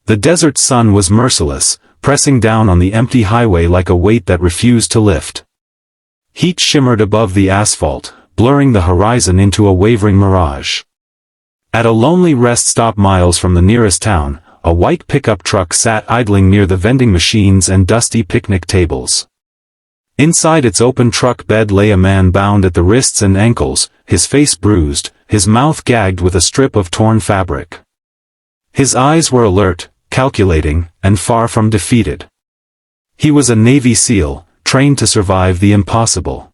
The desert sun was merciless, pressing down on the empty highway like a weight that refused to lift. Heat shimmered above the asphalt, blurring the horizon into a wavering mirage. At a lonely rest stop miles from the nearest town, a white pickup truck sat idling near the vending machines and dusty picnic tables. Inside its open truck bed lay a man bound at the wrists and ankles, his face bruised, his mouth gagged with a strip of torn fabric. His eyes were alert, calculating, and far from defeated. He was a Navy SEAL, trained to survive the impossible.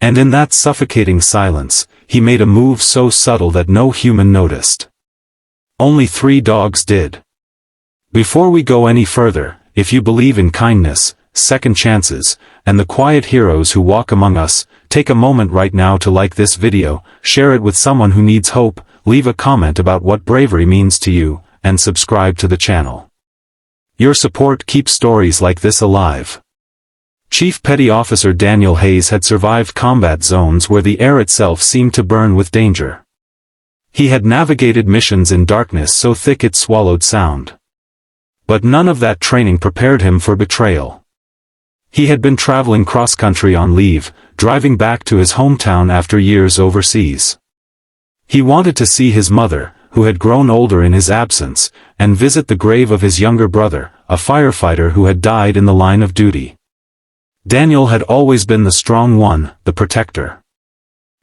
And in that suffocating silence, he made a move so subtle that no human noticed. Only 3 dogs did. Before we go any further, if you believe in kindness, second chances, and the quiet heroes who walk among us, take a moment right now to like this video, share it with someone who needs hope, leave a comment about what bravery means to you, and subscribe to the channel. Your support keeps stories like this alive. Chief Petty Officer Daniel Hayes had survived combat zones where the air itself seemed to burn with danger. He had navigated missions in darkness so thick it swallowed sound. But none of that training prepared him for betrayal. He had been traveling cross-country on leave, driving back to his hometown after years overseas. He wanted to see his mother, who had grown older in his absence, and visit the grave of his younger brother, a firefighter who had died in the line of duty. Daniel had always been the strong one, the protector.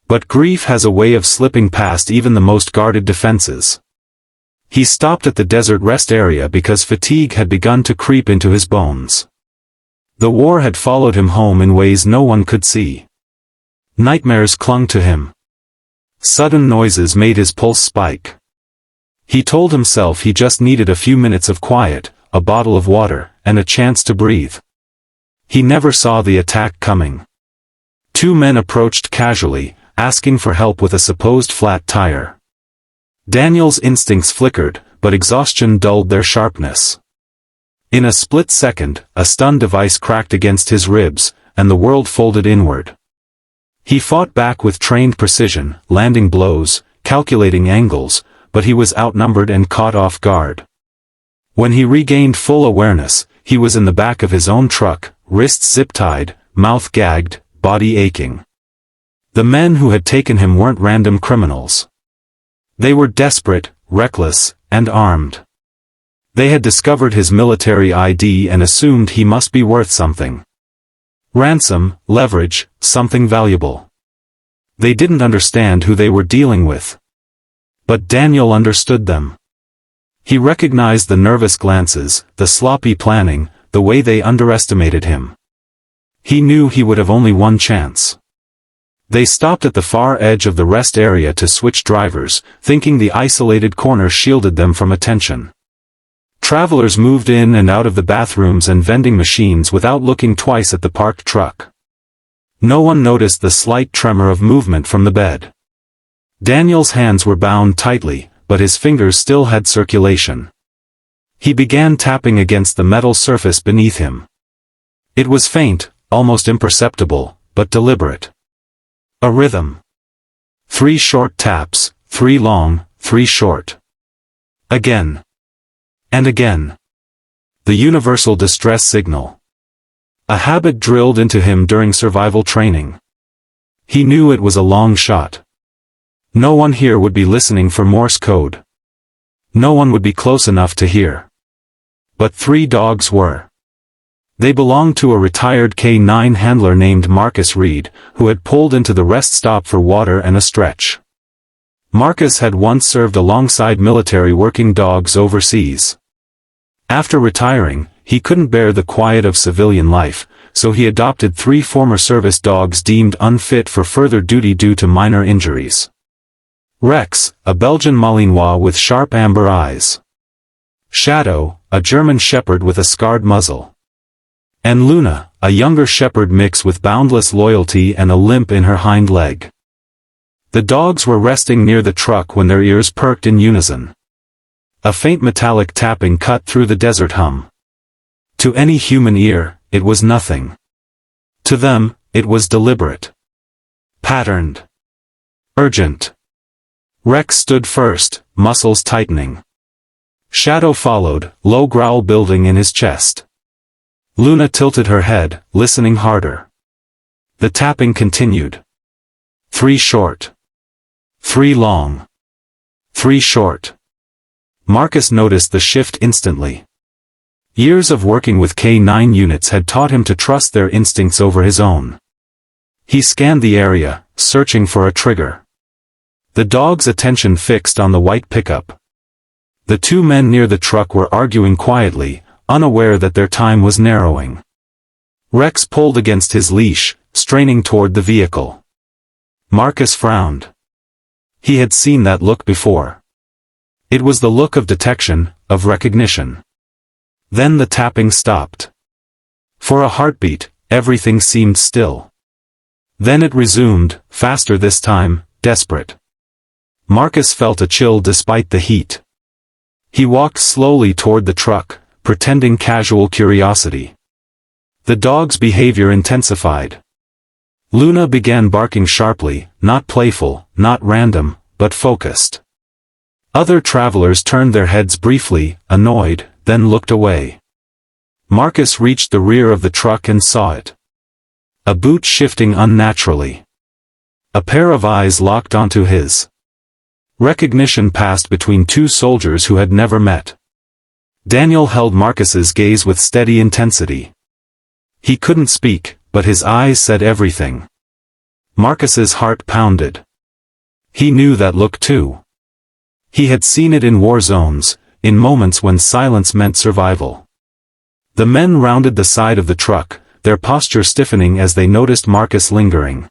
But grief has a way of slipping past even the most guarded defenses. He stopped at the desert rest area because fatigue had begun to creep into his bones. The war had followed him home in ways no one could see. Nightmares clung to him. Sudden noises made his pulse spike. He told himself he just needed a few minutes of quiet, a bottle of water, and a chance to breathe. He never saw the attack coming. 2 men approached casually, asking for help with a supposed flat tire. Daniel's instincts flickered, but exhaustion dulled their sharpness. In a split second, a stun device cracked against his ribs, and the world folded inward. He fought back with trained precision, landing blows, calculating angles, but he was outnumbered and caught off guard. When he regained full awareness, he was in the back of his own truck, wrists zip-tied, mouth gagged, body aching. The men who had taken him weren't random criminals. They were desperate, reckless, and armed. They had discovered his military ID and assumed he must be worth something. Ransom, leverage, something valuable. They didn't understand who they were dealing with. But Daniel understood them. He recognized the nervous glances, the sloppy planning, the way they underestimated him. He knew he would have only one chance. They stopped at the far edge of the rest area to switch drivers, thinking the isolated corner shielded them from attention. Travelers moved in and out of the bathrooms and vending machines without looking twice at the parked truck. No one noticed the slight tremor of movement from the bed. Daniel's hands were bound tightly, but his fingers still had circulation. He began tapping against the metal surface beneath him. It was faint, almost imperceptible, but deliberate. A rhythm. 3 short taps, 3 long, 3 short. Again. And again. The universal distress signal. A habit drilled into him during survival training. He knew it was a long shot. No one here would be listening for Morse code. No one would be close enough to hear. But 3 dogs were. They belonged to a retired K-9 handler named Marcus Reed, who had pulled into the rest stop for water and a stretch. Marcus had once served alongside military working dogs overseas. After retiring, he couldn't bear the quiet of civilian life, so he adopted 3 former service dogs deemed unfit for further duty due to minor injuries. Rex, a Belgian Malinois with sharp amber eyes. Shadow, a German shepherd with a scarred muzzle. And Luna, a younger shepherd mix with boundless loyalty and a limp in her hind leg. The dogs were resting near the truck when their ears perked in unison. A faint metallic tapping cut through the desert hum. To any human ear, it was nothing. To them, it was deliberate. Patterned. Urgent. Rex stood first, muscles tightening. Shadow followed, low growl building in his chest. Luna tilted her head, listening harder. The tapping continued. 3 short. 3 long. 3 short. Marcus noticed the shift instantly. Years of working with K9 units had taught him to trust their instincts over his own. He scanned the area, searching for a trigger. The dog's attention fixed on the white pickup. The 2 men near the truck were arguing quietly, unaware that their time was narrowing. Rex pulled against his leash, straining toward the vehicle. Marcus frowned. He had seen that look before. It was the look of detection, of recognition. Then the tapping stopped. For a heartbeat, everything seemed still. Then it resumed, faster this time, desperate. Marcus felt a chill despite the heat. He walked slowly toward the truck, pretending casual curiosity. The dog's behavior intensified. Luna began barking sharply, not playful, not random, but focused. Other travelers turned their heads briefly, annoyed, then looked away. Marcus reached the rear of the truck and saw it. A boot shifting unnaturally. A pair of eyes locked onto his. Recognition passed between 2 soldiers who had never met. Daniel held Marcus's gaze with steady intensity. He couldn't speak, but his eyes said everything. Marcus's heart pounded. He knew that look too. He had seen it in war zones, in moments when silence meant survival. The men rounded the side of the truck, their posture stiffening as they noticed Marcus lingering.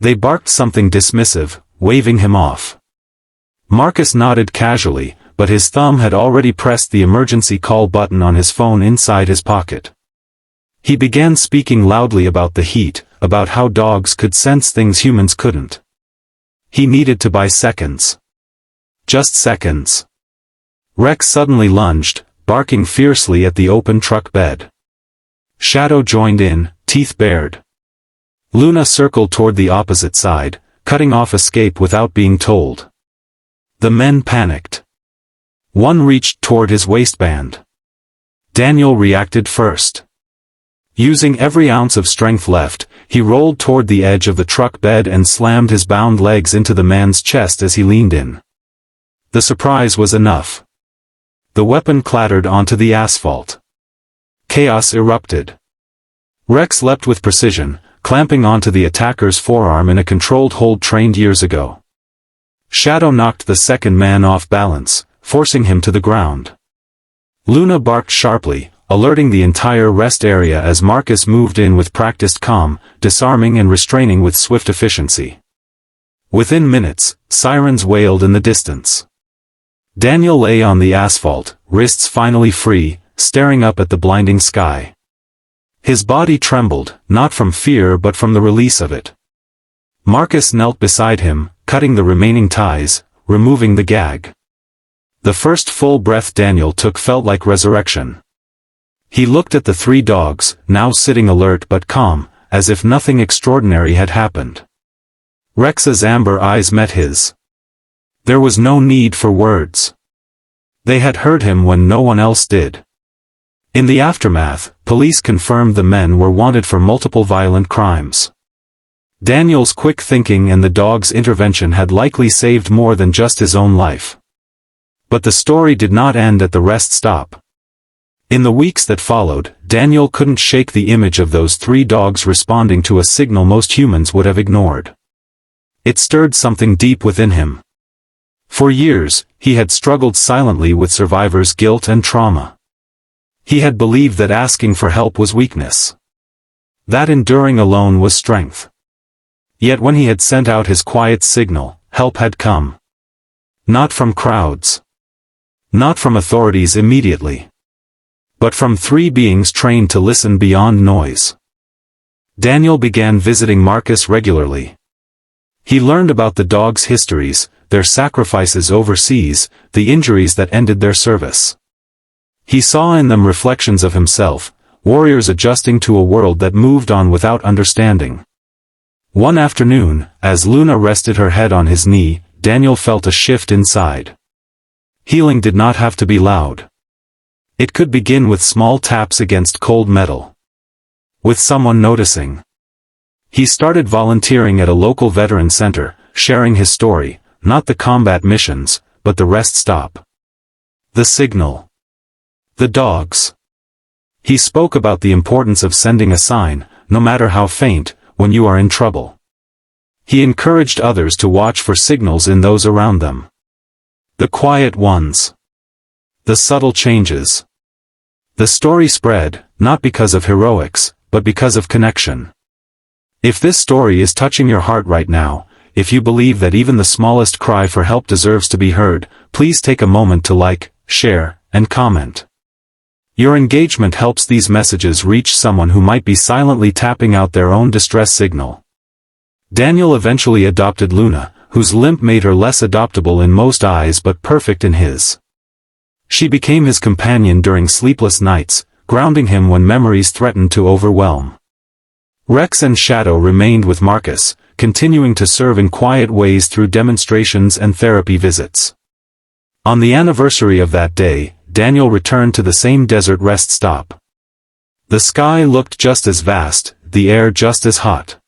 They barked something dismissive, waving him off. Marcus nodded casually, but his thumb had already pressed the emergency call button on his phone inside his pocket. He began speaking loudly about the heat, about how dogs could sense things humans couldn't. He needed to buy seconds. Just seconds. Rex suddenly lunged, barking fiercely at the open truck bed. Shadow joined in, teeth bared. Luna circled toward the opposite side, cutting off escape without being told. The men panicked. One reached toward his waistband. Daniel reacted first. Using every ounce of strength left, he rolled toward the edge of the truck bed and slammed his bound legs into the man's chest as he leaned in. The surprise was enough. The weapon clattered onto the asphalt. Chaos erupted. Rex leapt with precision, clamping onto the attacker's forearm in a controlled hold trained years ago. Shadow knocked the second man off balance, forcing him to the ground. Luna barked sharply, alerting the entire rest area as Marcus moved in with practiced calm, disarming and restraining with swift efficiency. Within minutes, sirens wailed in the distance. Daniel lay on the asphalt, wrists finally free, staring up at the blinding sky. His body trembled, not from fear but from the release of it. Marcus knelt beside him, cutting the remaining ties, removing the gag. The first full breath Daniel took felt like resurrection. He looked at the 3 dogs, now sitting alert but calm, as if nothing extraordinary had happened. Rex's amber eyes met his. There was no need for words. They had heard him when no one else did. In the aftermath, police confirmed the men were wanted for multiple violent crimes. Daniel's quick thinking and the dog's intervention had likely saved more than just his own life. But the story did not end at the rest stop. In the weeks that followed, Daniel couldn't shake the image of those 3 dogs responding to a signal most humans would have ignored. It stirred something deep within him. For years, he had struggled silently with survivors' guilt and trauma. He had believed that asking for help was weakness. That enduring alone was strength. Yet when he had sent out his quiet signal, help had come. Not from crowds. Not from authorities immediately. But from 3 beings trained to listen beyond noise. Daniel began visiting Marcus regularly. He learned about the dogs' histories, their sacrifices overseas, the injuries that ended their service. He saw in them reflections of himself, warriors adjusting to a world that moved on without understanding. One afternoon, as Luna rested her head on his knee, Daniel felt a shift inside. Healing did not have to be loud. It could begin with small taps against cold metal. With someone noticing. He started volunteering at a local veteran center, sharing his story, not the combat missions, but the rest stop. The signal. The dogs. He spoke about the importance of sending a sign, no matter how faint, when you are in trouble. He encouraged others to watch for signals in those around them. The quiet ones. The subtle changes. The story spread, not because of heroics, but because of connection. If this story is touching your heart right now, if you believe that even the smallest cry for help deserves to be heard, please take a moment to like, share, and comment. Your engagement helps these messages reach someone who might be silently tapping out their own distress signal. Daniel eventually adopted Luna, whose limp made her less adoptable in most eyes but perfect in his. She became his companion during sleepless nights, grounding him when memories threatened to overwhelm. Rex and Shadow remained with Marcus, continuing to serve in quiet ways through demonstrations and therapy visits. On the anniversary of that day, Daniel returned to the same desert rest stop. The sky looked just as vast, the air just as hot.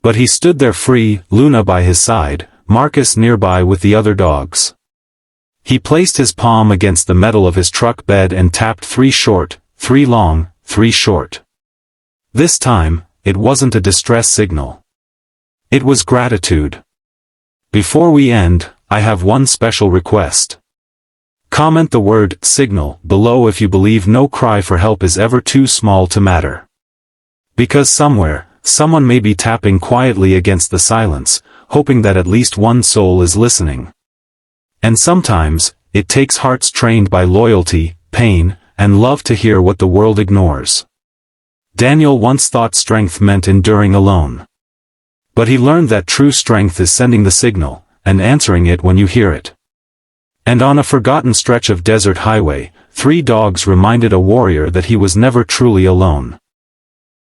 But he stood there free, Luna by his side, Marcus nearby with the other dogs. He placed his palm against the metal of his truck bed and tapped 3 short, 3 long, 3 short. This time, it wasn't a distress signal. It was gratitude. Before we end, I have one special request. Comment the word signal below if you believe no cry for help is ever too small to matter. Because somewhere, someone may be tapping quietly against the silence, hoping that at least one soul is listening. And sometimes, it takes hearts trained by loyalty, pain, and love to hear what the world ignores. Daniel once thought strength meant enduring alone. But he learned that true strength is sending the signal, and answering it when you hear it. And on a forgotten stretch of desert highway, 3 dogs reminded a warrior that he was never truly alone.